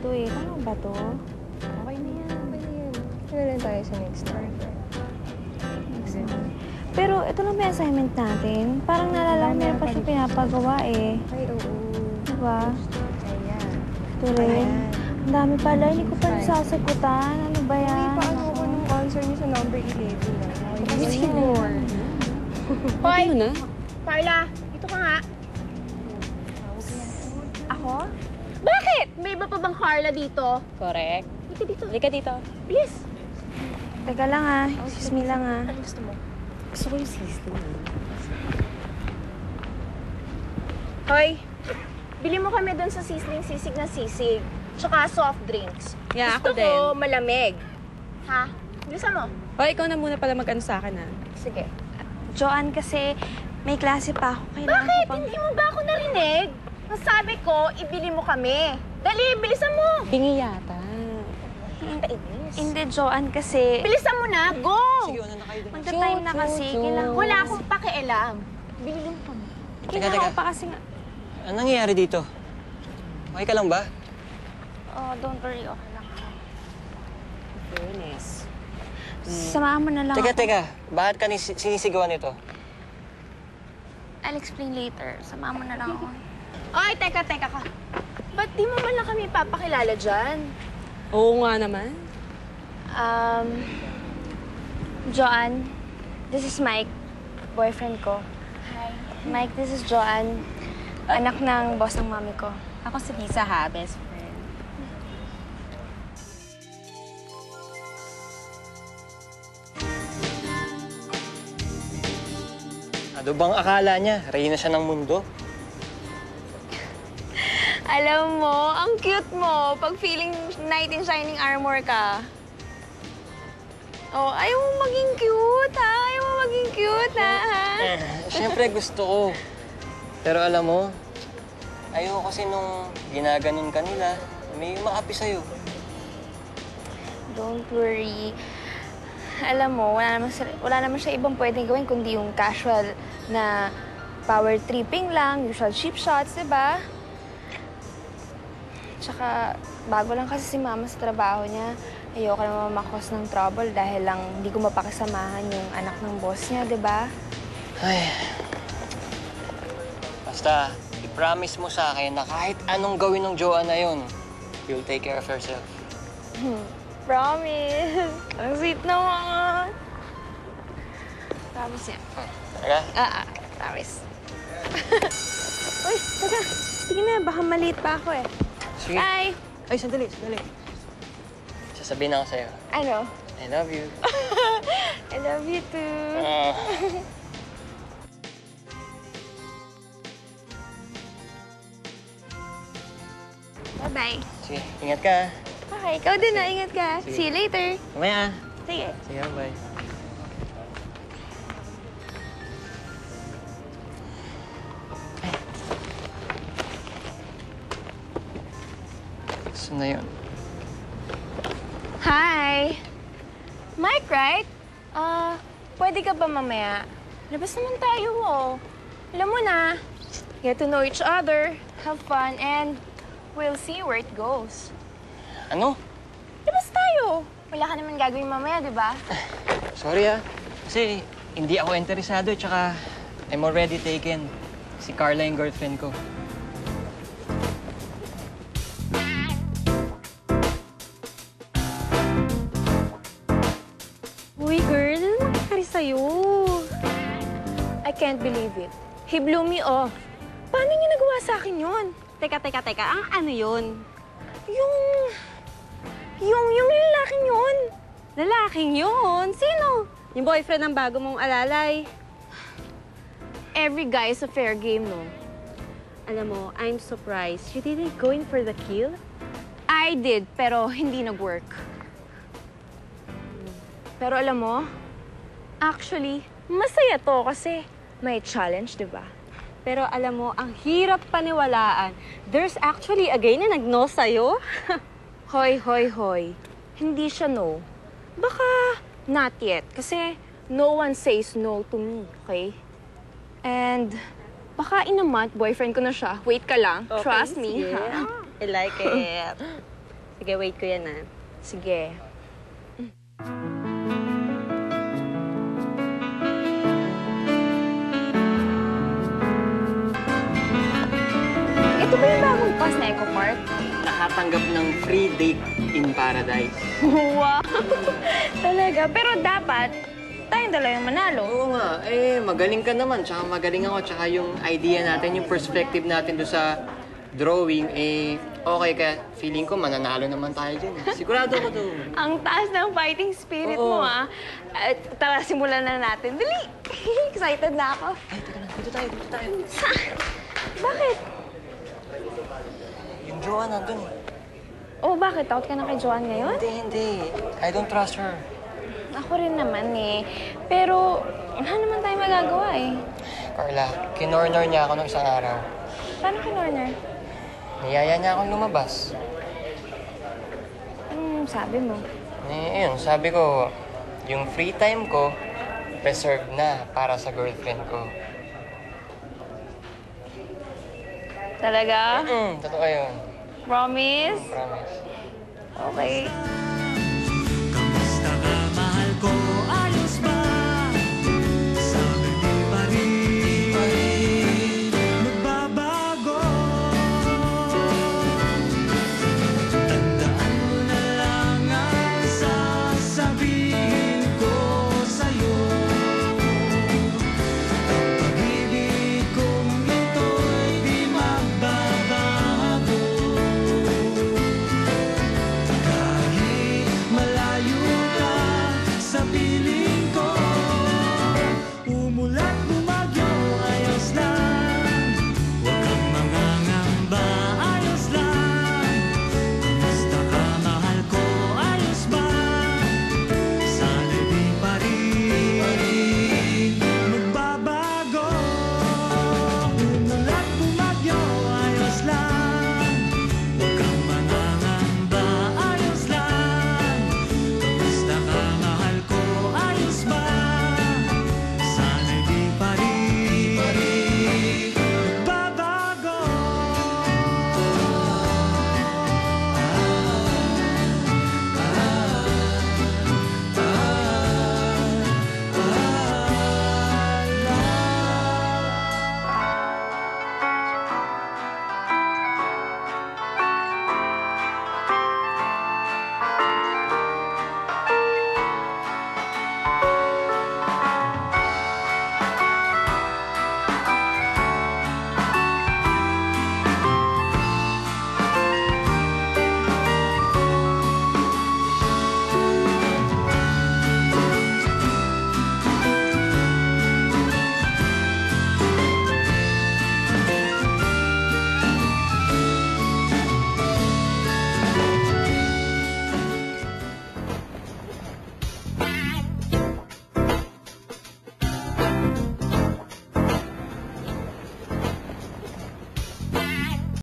to eh. Tama ba to? Okay na yan. Ano lang tayo sa next time? Pero ito lang ba yung assignment natin? Parang naalala ko meron pa siya pinapagawa eh. Ay, oo. Diba? Ayan. Ito rin. Ang dami pala. Hindi ko pa nasasagutan. Ano ba yan? Hindi pa ano ko nung answer niyo sa number 11 na. Sige more. Hoy! Ano na? Carla, dito ka nga. Ako? Bakit? May iba pa bang Carla dito? Correct. Dito, dito. Halika dito. Bilis. Teka lang ah. Excuse me lang ah. Ano gusto mo? Gusto ko yung sisling. Hoy, bili mo kami doon sa sisling sisig na sisig. Tsaka soft drinks. Yeah, Gusto ako din. ko malamig. Ha? Bilisan mo. Hoy, ikaw na muna pala mag-ano sa akin, ha? Sige. Joanne, kasi may klase pa ako. Kailangan Bakit? ko pang... Hindi mo ba ako narinig? Ang sabi ko, ibili mo kami. Dali, bilisan mo. Bingi yata. Kainis. Hindi, Joanne, kasi... Bilisan mo na. Go! Sige, una na kayo din. Magta-time na kasi. Kailangan ko Wala akong pakialam. Bili mo kami. Kailangan ko pa kasi nga... Anong nangyayari dito? Okay ka lang ba? Oh, don't worry. Okay lang ako. Fairness. Samahan mo na lang ako. Teka. Bakit ka sinisigawan nito? I'll explain later. Samahan mo na lang ako. Ay, teka ka. Ba't di mo man lang kami papakilala dyan? Oo nga naman. Joanne, this is Mike, boyfriend ko. Hi. Mike, this is Joanne, anak ng boss ng mami ko. Ako si Lisa, ha? Best friend. Ano bang akala niya? Reyna siya ng mundo? Alam mo, ang cute mo pag feeling knight in shining armor ka. Oh, ayaw mo maging cute, ha? Ayaw mo maging cute, ha? Siyempre gusto ko. Pero alam mo, ayoko kasi nung ginaganon ka nila, may umaapi sa'yo. Don't worry. Alam mo, wala naman siya ibang pwedeng gawin kundi yung casual na power tripping lang, usual cheap shots, diba? Tsaka, bago lang kasi si mama sa trabaho niya. Ayoko naman makos ng trouble dahil lang hindi ko mapakisamahan yung anak ng boss niya, diba? Ay. Basta, i-promise mo sa akin na kahit anong gawin ng Joanne na yun, you'll take care of yourself. Promise. Ang sweet naman. Promise yan. Talaga? Promise. Uy, teka. Sige na, baka maliit pa ako eh. Sige. Bye! Ay, sandali. Sasabihin ako sa'yo. Ano? I love you. I love you too. Bye-bye. Sige, ingat ka. Okay, ikaw din na. Ingat ka. Sige. See you later. Mamaya. Sige. Sige, bye. Saan na yun? Hi. Mike, right? Pwede ka ba mamaya? Labas naman tayo, oh. Alam mo na, get to know each other, have fun, and we'll see where it goes. Ano? Labas tayo. Wala ka naman gagawin mamaya, di ba? Sorry kasi hindi ako interesado tsaka I'm already taken. Si Carla yung girlfriend ko. Uy, girl, ano nangyari sa'yo? I can't believe it. He blew me off. Paano niya nagawa sa akin yun? Teka. Ang ano yun? Yung lalaking yun. Lalaking yun? Sino? Yung boyfriend ng bago mong alalay. Every guy is a fair game, no? Alam mo, I'm surprised. You didn't go in for the kill? I did, pero hindi nag-work. Pero alam mo, actually, masaya to kasi may challenge, di ba? Pero alam mo, ang hirap paniwalaan. There's actually a guy na nag-no sa'yo. Hoy. Hindi siya no. Baka not yet, kasi no one says no to me, okay? And baka in a month, boyfriend ko na siya. Wait ka lang. Okay, Trust me. sige. Ha? I like it. Sige, wait ko yan ah. Sige. Ito ba yung bagong pass na Eco Park? Nakatanggap ng free date in paradise. Wow! Talaga. Pero dapat, tayong dalawa yung manalo. Oo nga, magaling ka naman, tsaka magaling ako, tsaka yung idea natin, yung perspective natin doon sa drawing, okay ka. Feeling ko mananalo naman tayo dyan. Sigurado ko doon. Ang taas ng fighting spirit Oo. mo, ah. At tara, simulan na natin. Dali! Excited na ako. Ay, teka lang, dito tayo. Bakit? Yung Joanne nandun eh. Oh, bakit? Takot ka na kay Joanne ngayon? Hindi. I don't trust her. Ako rin naman eh. Pero, wala naman tayo magagawa eh. Carla, kinorner niya ako nung isang araw. Paano kinorner? Niyaya niya akong lumabas. Sabi mo? Ayun, sabi ko, yung free time ko, reserved na para sa girlfriend ko. Talaga? Totoo yun. Promise? Promise. Okay.